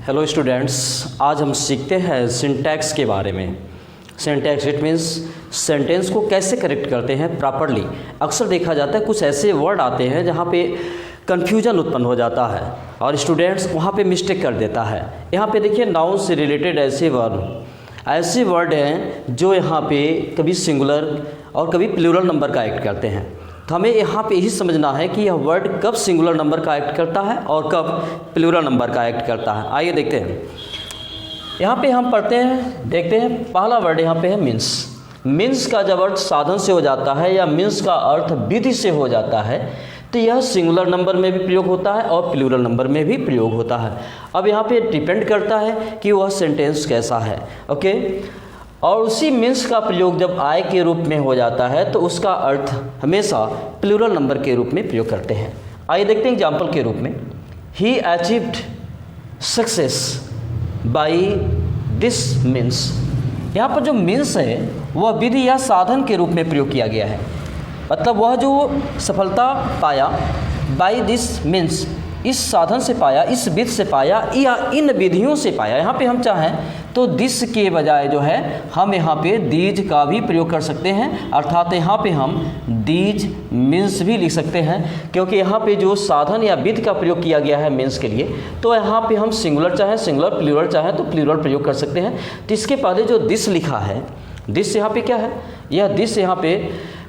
Hello students, आज हम सीखते हैं सिंटैक्स के बारे में। सिंटैक्स इट मीन्स सेंटेंस को कैसे करेक्ट करते हैं प्रॉपरली। अक्सर देखा जाता है कुछ ऐसे वर्ड आते हैं जहाँ पे कन्फ्यूजन उत्पन्न हो जाता है और स्टूडेंट्स वहाँ पे मिस्टेक कर देता है। यहाँ पे देखिए नाउन से रिलेटेड ऐसे वर्ड हैं जो यहाँ पे कभी सिंगुलर और कभी प्लूरल नंबर का एक्ट करते हैं। तो हमें यहाँ पे यही समझना है कि यह वर्ड कब सिंगुलर नंबर का एक्ट करता है और कब प्लूरल नंबर का एक्ट करता है। आइए देखते हैं। यहाँ पे हम पढ़ते हैं, देखते हैं। पहला वर्ड यहाँ पे है मीन्स। मीन्स का जब अर्थ साधन से हो जाता है या मीन्स का अर्थ विधि से हो जाता है तो यह सिंगुलर नंबर में भी प्रयोग होता है और प्लूरल नंबर में भी प्रयोग होता है। अब यहाँ पे डिपेंड करता है कि वह सेंटेंस कैसा है। ओके, और उसी मीन्स का प्रयोग जब आय के रूप में हो जाता है तो उसका अर्थ हमेशा प्लूरल नंबर के रूप में प्रयोग करते हैं। आइए देखते हैं एग्जाम्पल के रूप में। He achieved success by this means. यहाँ पर जो मीन्स है वह विधि या साधन के रूप में प्रयोग किया गया है, मतलब वह जो सफलता पाया बाई दिस मीन्स, इस साधन से पाया, इस विधि से पाया या इन विधियों से पाया। यहाँ पे हम चाहें तो दिस के बजाय जो है हम यहाँ पे दीज का भी प्रयोग कर सकते हैं, अर्थात यहाँ पे हम दीज मीन्स भी लिख सकते हैं, क्योंकि यहाँ पे जो साधन या विधि का प्रयोग किया गया है मीन्स के लिए, तो यहाँ पे हम सिंगुलर चाहें सिंगुलर, प्लूरल चाहें तो प्लूरल प्रयोग कर सकते हैं। तो इसके पहले जो दिस लिखा है, दिस यहाँ पे क्या है, यह दिस यहाँ पे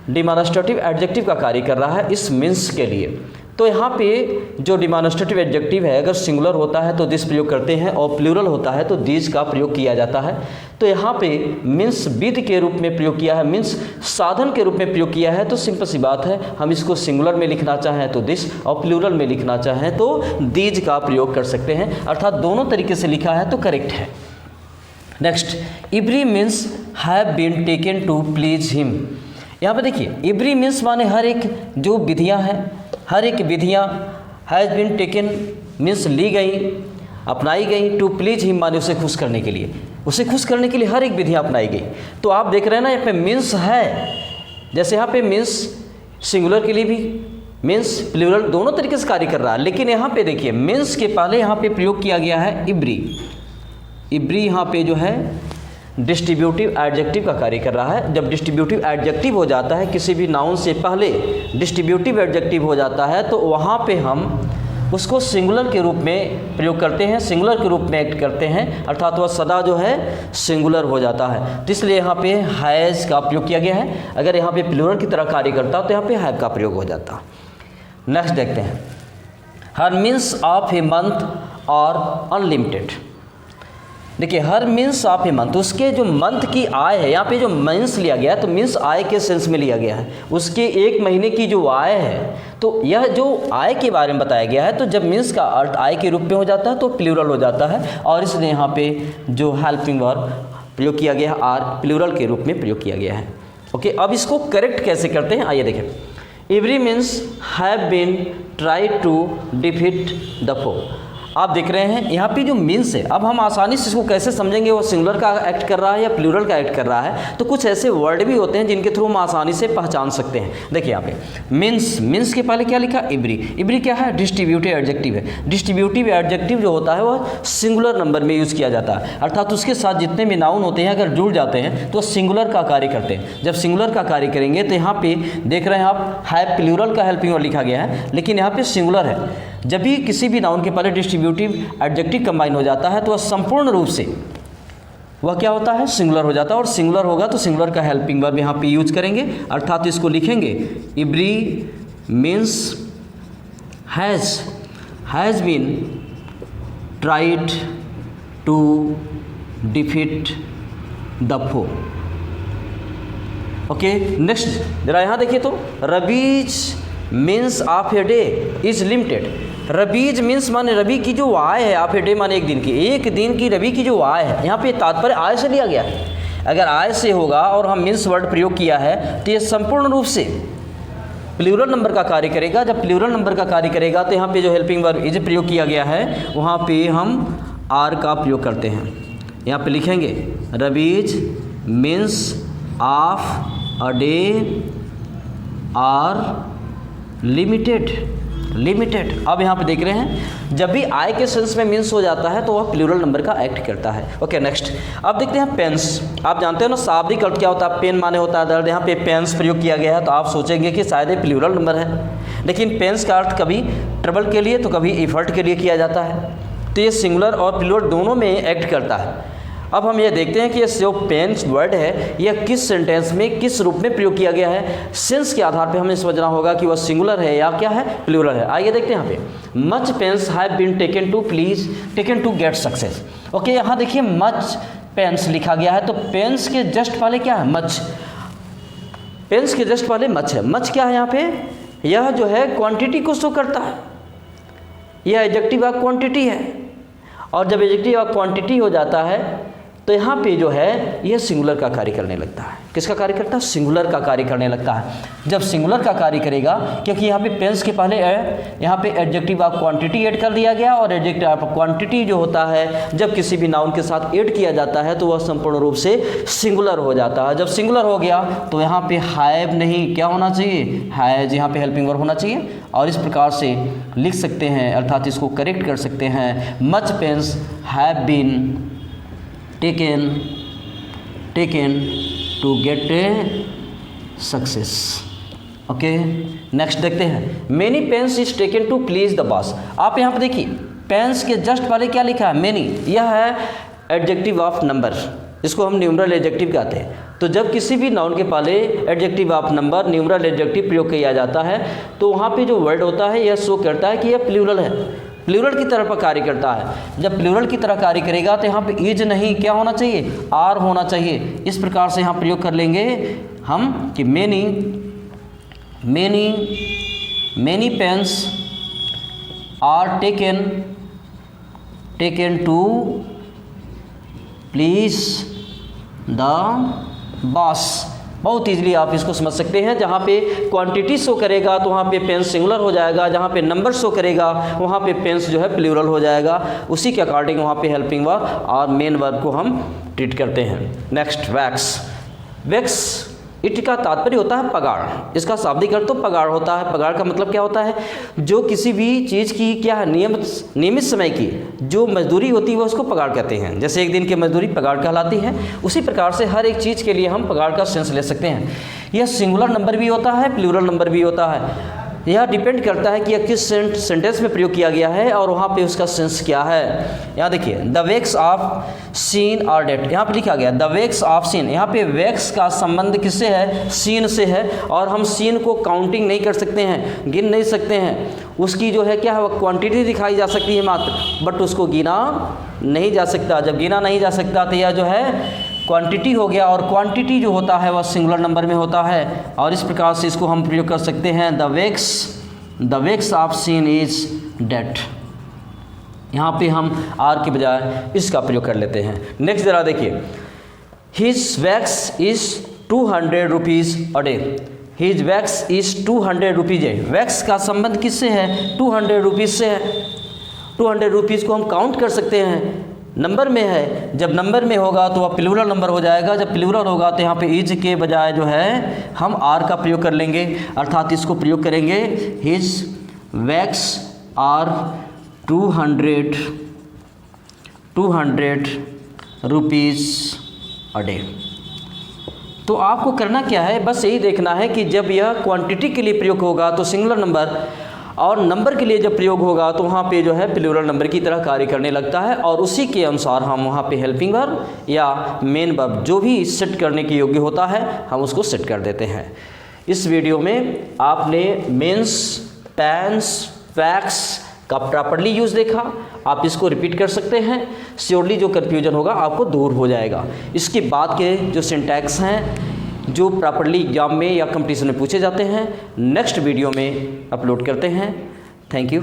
डिमॉन्स्ट्रेटिव एडजेक्टिव का कार्य कर रहा है इस मीन्स के लिए। तो यहाँ पे जो डिमॉन्स्ट्रेटिव एडजेक्टिव है अगर सिंगुलर होता है तो दिस प्रयोग करते हैं और प्लूरल होता है तो दिस का प्रयोग किया जाता है। तो यहाँ पे मीन्स विधि के रूप में प्रयोग किया है, मीन्स साधन के रूप में प्रयोग किया है। तो सिंपल सी बात है, हम इसको सिंगुलर में लिखना चाहें तो दिस और प्लूरल में लिखना चाहें तो दीज का प्रयोग कर सकते हैं, अर्थात दोनों तरीके से लिखा है तो करेक्ट है। Next, every means have been taken to please him. यहाँ पे देखिए एवरी मीन्स माने हर एक जो विधियाँ हैं, हर एक विधियाँ हैज़ बीन टेकन मीन्स ली गई, अपनाई गई, टू प्लीज हिम माने उसे खुश करने के लिए, उसे खुश करने के लिए हर एक विधियाँ अपनाई गई। तो आप देख रहे हैं ना यहाँ पे मीन्स है, जैसे यहाँ पे मीन्स सिंगुलर के लिए भी, मीन्स प्लूरल दोनों तरीके से कार्य कर रहा है। लेकिन यहाँ पे देखिए मीन्स के पहले यहाँ पे प्रयोग किया गया है इब्री। इब्री यहाँ पे जो है डिस्ट्रीब्यूटिव एडजेक्टिव का कार्य कर रहा है। जब डिस्ट्रीब्यूटिव एडजेक्टिव हो जाता है, किसी भी नाउन से पहले डिस्ट्रीब्यूटिव एडजेक्टिव हो जाता है तो वहाँ पे हम उसको सिंगुलर के रूप में प्रयोग करते हैं, सिंगुलर के रूप में एक्ट करते हैं, अर्थात वह सदा जो है सिंगुलर हो जाता है। तो इसलिए यहाँ पे हैज़ का प्रयोग किया गया है। अगर यहाँ पे प्लूरल की तरह कार्य करता तो यहाँ पे हैव का प्रयोग हो जाता। नेक्स्ट देखते हैं, हर मीन्स ऑफ ए मंथ और अनलिमिटेड। देखिए हर मीन्स ऑफ ए मंथ, उसके जो मंथ की आय है, यहाँ पे जो मीन्स लिया गया है तो मीन्स आय के सेंस में लिया गया है, उसके एक महीने की जो आय है, तो यह जो आय के बारे में बताया गया है। तो जब मीन्स का अर्थ आय के रूप में हो जाता है तो प्लूरल हो जाता है, और इसलिए यहाँ पे जो हेल्पिंग वर्ब प्रयोग किया गया है आर प्लूरल के रूप में प्रयोग किया गया है। ओके, अब इसको करेक्ट कैसे करते हैं आइए देखें। Every means have been try to defeat the foe. आप देख रहे हैं यहाँ पे जो मीन्स है, अब हम आसानी से इसको कैसे समझेंगे वो सिंगुलर का एक्ट कर रहा है या प्लूरल का एक्ट कर रहा है। तो कुछ ऐसे वर्ड भी होते हैं जिनके थ्रू हम आसानी से पहचान सकते हैं। देखिए यहाँ पे मीन्स के पहले क्या लिखा, इब्री। इब्री क्या है, डिस्ट्रीब्यूटिव एडजेक्टिव है। डिस्ट्रीब्यूटिव एडजेक्टिव जो होता है वह सिंगुलर नंबर में यूज़ किया जाता है, अर्थात उसके साथ जितने भी नाउन होते हैं अगर जुड़ जाते हैं तो सिंगुलर का कार्य करते हैं। जब सिंगुलर का कार्य करेंगे तो यहाँ पे देख रहे हैं आप हैव प्लूरल का हेल्पिंग वर्ब लिखा गया है, लेकिन यहाँ पे सिंगुलर है। जब भी किसी भी नाउन के पहले डिस्ट्रीब्यूटिव एडजेक्टिव कंबाइन हो जाता है तो वह संपूर्ण रूप से वह क्या होता है, सिंगुलर हो जाता है। और सिंगुलर होगा तो सिंगुलर का हेल्पिंग वर्ब यहाँ पे यूज करेंगे, अर्थात इसको लिखेंगे every means has been tried to defeat the foe. Okay, next जरा यहाँ देखिए तो Rabi's means of a day is limited. Rabi's means माने रबी की जो आय है, ऑफ ए डे माने एक दिन की, एक दिन की रबी की जो आय है, यहाँ पे तात्पर्य आय से लिया गया है। अगर आय से होगा और हम मीन्स वर्ड प्रयोग किया है तो ये संपूर्ण रूप से प्लूरल नंबर का कार्य करेगा। जब प्लूरल नंबर का कार्य करेगा तो यहाँ पे जो हेल्पिंग वर्ब इज प्रयोग किया गया है वहाँ पे हम आर का प्रयोग करते हैं। यहाँ पे लिखेंगे Rabi's means of a day are limited. Limited. अब यहाँ पे देख रहे हैं जब भी आई के सेंस में मीन्स हो जाता है तो वह प्लूरल नंबर का एक्ट करता है। ओके नेक्स्ट, अब देखते हैं पेन्स। आप जानते हो ना शाब्दिक अर्थ क्या होता है, पेन माने होता है दर्द, यहाँ पे पेन्स प्रयोग किया गया है तो आप सोचेंगे कि शायद ये प्लूरल नंबर है, लेकिन पेन्स का अर्थ कभी ट्रबल के लिए तो कभी एफर्ट के लिए किया जाता है, तो ये सिंगुलर और प्लूरल दोनों में एक्ट करता है। अब हम ये देखते हैं कि ये जो पेन्स वर्ड है यह किस सेंटेंस में किस रूप में प्रयोग किया गया है। सेंस के आधार पे हमें समझना होगा कि वह सिंगुलर है या क्या है, प्लूरल है। आइए देखते हैं यहाँ पे, much pains have been taken to get success. Okay, यहाँ देखिए मच पेन्स लिखा गया है, तो पेन्स के जस्ट पहले क्या है, मच। पेन्स के जस्ट पहले मच है। मच क्या है यहाँ पे, यह जो है क्वांटिटी को शो करता है, यह एडजेक्टिव ऑफ क्वांटिटी है, और जब एडजेक्टिव ऑफ क्वांटिटी हो जाता है तो यहाँ पे जो है यह सिंगुलर का कार्य करने लगता है। किसका कार्य करता है, सिंगुलर का कार्य करने लगता है। जब सिंगुलर का कार्य करेगा, क्योंकि यहाँ पे पेन्स के पहले यहाँ पे एडजेक्टिव ऑफ क्वांटिटी ऐड कर दिया गया, और एडजेक्टिव ऑफ क्वांटिटी जो होता है जब किसी भी नाउन के साथ ऐड किया जाता है तो वह संपूर्ण रूप से सिंगुलर हो जाता है। जब सिंगुलर हो गया तो यहाँ पे हैव नहीं, क्या होना चाहिए, हैज, यहाँ पे हेल्पिंग वर्ब होना चाहिए, और इस प्रकार से लिख सकते हैं, अर्थात इसको करेक्ट कर सकते हैं, much pains have been taken to get a success. Okay next देखते हैं, many pains is taken to please the boss. आप यहाँ पे देखिए पेन्स के जस्ट पहले क्या लिखा है, मेनी, यह है एडजेक्टिव ऑफ नंबर, इसको हम न्यूमरल एडजेक्टिव कहते हैं। तो जब किसी भी नाउन के पहले adjective of number numeral adjective प्रयोग किया जाता है तो वहाँ पे जो वर्ड होता है यह शो करता है कि यह प्लूरल है, प्लूरल की तरह पर कार्य करता है। जब प्लूरल की तरह कार्य करेगा तो यहाँ पे इज नहीं, क्या होना चाहिए, आर होना चाहिए। इस प्रकार से यहाँ प्रयोग कर लेंगे हम कि many pains are taken to please the boss. बहुत ईजिली आप इसको समझ सकते हैं, जहाँ पे क्वांटिटी शो करेगा तो वहाँ पे पेन्स सिंगुलर हो जाएगा, जहाँ पे नंबर शो करेगा वहाँ पे पेन्स जो है प्लूरल हो जाएगा। उसी के अकॉर्डिंग वहाँ पे हेल्पिंग वर्ब और मेन वर्ब को हम ट्रीट करते हैं। नेक्स्ट, वैक्स इट का तात्पर्य होता है पगार, इसका शाब्दिक अर्थ तो पगार होता है। पगार का मतलब क्या होता है, जो किसी भी चीज़ की क्या है, नियमित समय की जो मजदूरी होती है वो उसको पगार कहते हैं। जैसे एक दिन की मजदूरी पगार कहलाती है, उसी प्रकार से हर एक चीज़ के लिए हम पगार का सेंस ले सकते हैं। यह सिंगुलर नंबर भी होता है, प्लूरल नंबर भी होता है। यह डिपेंड करता है कि यह किस सेंटेंस में प्रयोग किया गया है और वहाँ पे उसका सेंस क्या है। यहाँ देखिए, the wages of sin are death, यहाँ पे लिखा गया द वेक्स ऑफ सीन। यहाँ पे वेक्स का संबंध किससे है, सीन से है, और हम सीन को काउंटिंग नहीं कर सकते हैं, गिन नहीं सकते हैं। उसकी जो है क्या है, वह क्वांटिटी दिखाई जा सकती है मात्र, बट उसको गिना नहीं जा सकता। जब गिना नहीं जा सकता तो यह जो है क्वांटिटी हो गया, और क्वांटिटी जो होता है वह सिंगुलर नंबर में होता है, और इस प्रकार से इसको हम प्रयोग कर सकते हैं, the wages of sin is death. यहाँ पे हम आर के बजाय इसका प्रयोग कर लेते हैं। नेक्स्ट जरा देखिए, his wax is 200 rupees a day. His wax is 200 rupees A. Wax का संबंध किससे है, 200 रुपीज़ से है। 200 रुपीज़ को हम काउंट कर सकते हैं, नंबर में है। जब नंबर में होगा तो वह प्लूरल नंबर हो जाएगा। जब प्लूरल होगा तो यहाँ पे इज के बजाय जो है हम आर का प्रयोग कर लेंगे, अर्थात इसको प्रयोग करेंगे, his wages are 200 rupees a day. तो आपको करना क्या है, बस यही देखना है कि जब यह क्वांटिटी के लिए प्रयोग होगा तो सिंगुलर नंबर, और नंबर के लिए जब प्रयोग होगा तो वहाँ पे जो है प्लूरल नंबर की तरह कार्य करने लगता है, और उसी के अनुसार हम वहाँ पे हेल्पिंग वर्ब या मेन वर्ब जो भी सेट करने के योग्य होता है हम उसको सेट कर देते हैं। इस वीडियो में आपने मेंस, पेन्स, वैक्स का प्रॉपर्ली यूज़ देखा। आप इसको रिपीट कर सकते हैं, श्योरली जो कन्फ्यूजन होगा आपको दूर हो जाएगा। इसके बाद के जो सिंटैक्स हैं जो प्रॉपर्ली एग्जाम में या कंपटीशन में पूछे जाते हैं, नेक्स्ट वीडियो में अपलोड करते हैं। Thank you.